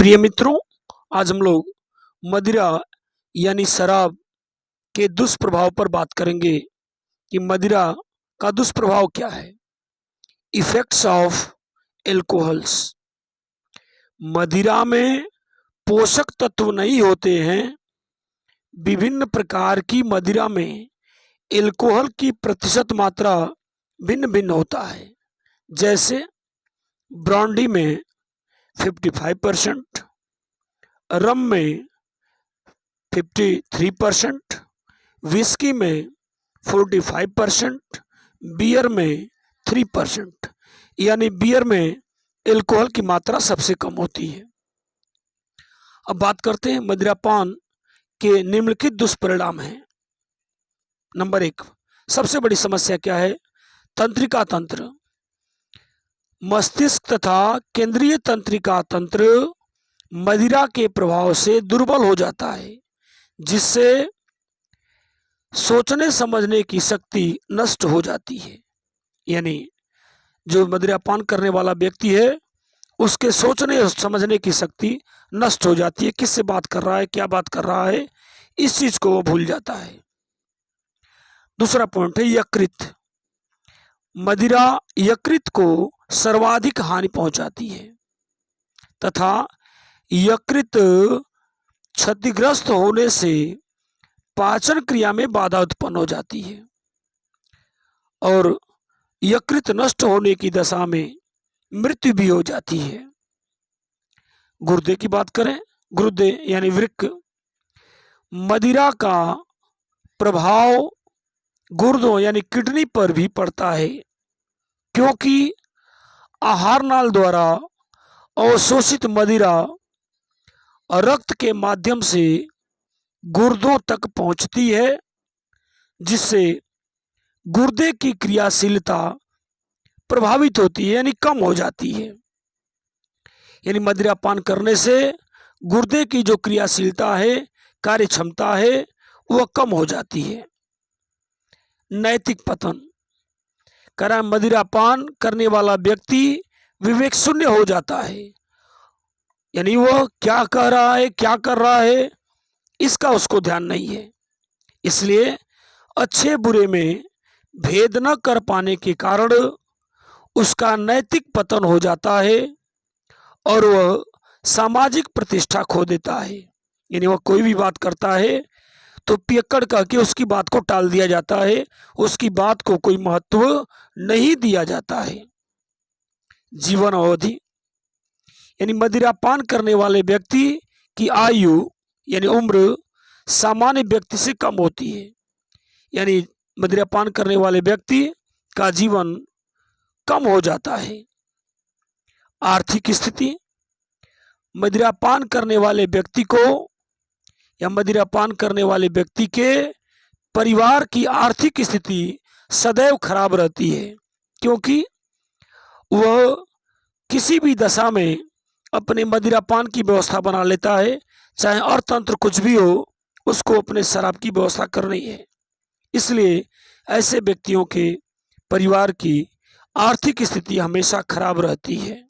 प्रिय मित्रों, आज हम लोग मदिरा यानी शराब के दुष्प्रभाव पर बात करेंगे कि मदिरा का दुष्प्रभाव क्या है। Effects of alcohols. मदिरा में पोषक तत्व नहीं होते हैं। विभिन्न प्रकार की मदिरा में एल्कोहल की प्रतिशत मात्रा भिन्न भिन्न होता है। जैसे ब्रांडी में 55%, रम में 53%, विस्की में 45%, बियर में 3%, यानी बियर में एल्कोहल की मात्रा सबसे कम होती है। अब बात करते हैं मदिरापान के निम्नलिखित दुष्परिणाम हैं। नंबर 1, सबसे बड़ी समस्या क्या है? तंत्रिका तंत्र। मस्तिष्क तथा केंद्रीय तंत्रिका तंत्र मदिरा के प्रभाव से दुर्बल हो जाता है, जिससे सोचने समझने की शक्ति नष्ट हो जाती है। यानी जो मदिरापान करने वाला व्यक्ति है, उसके सोचने समझने की शक्ति नष्ट हो जाती है। किससे बात कर रहा है, क्या बात कर रहा है, इस चीज को वो भूल जाता है। दूसरा पॉइंट है यकृत। मदिरा यकृत को सर्वाधिक हानि पहुंचाती है तथा यकृत क्षतिग्रस्त होने से पाचन क्रिया में बाधा उत्पन्न हो जाती है और यकृत नष्ट होने की दशा में मृत्यु भी हो जाती है। गुर्दे की बात करें, गुर्दे यानी वृक्क। मदिरा का प्रभाव गुर्दों यानी किडनी पर भी पड़ता है, क्योंकि आहार नाल द्वारा अवशोषित मदिरा और रक्त के माध्यम से गुर्दों तक पहुंचती है, जिससे गुर्दे की क्रियाशीलता प्रभावित होती है, यानी कम हो जाती है। यानी मदिरापान करने से गुर्दे की जो क्रियाशीलता है, कार्य क्षमता है, वह कम हो जाती है। नैतिक पतन। करा मदिरापान करने वाला व्यक्ति विवेक शून्य हो जाता है, यानी वह क्या कह रहा है, क्या कर रहा है, इसका उसको ध्यान नहीं है। इसलिए अच्छे बुरे में भेद न कर पाने के कारण उसका नैतिक पतन हो जाता है और वह सामाजिक प्रतिष्ठा खो देता है। यानी वह कोई भी बात करता है तो पियक्कड़ कह के उसकी बात को टाल दिया जाता है, उसकी बात को कोई महत्व नहीं दिया जाता है। जीवन अवधि। यानी मदिरापान करने वाले व्यक्ति की आयु यानी उम्र सामान्य व्यक्ति से कम होती है। यानी मदिरापान करने वाले व्यक्ति का जीवन कम हो जाता है। आर्थिक स्थिति। मदिरापान करने वाले व्यक्ति को या मदिरापान करने वाले व्यक्ति के परिवार की आर्थिक स्थिति सदैव खराब रहती है, क्योंकि वह किसी भी दशा में अपने मदिरापान की व्यवस्था बना लेता है। चाहे अर्थतंत्र कुछ भी हो, उसको अपने शराब की व्यवस्था करनी है। इसलिए ऐसे व्यक्तियों के परिवार की आर्थिक स्थिति हमेशा खराब रहती है।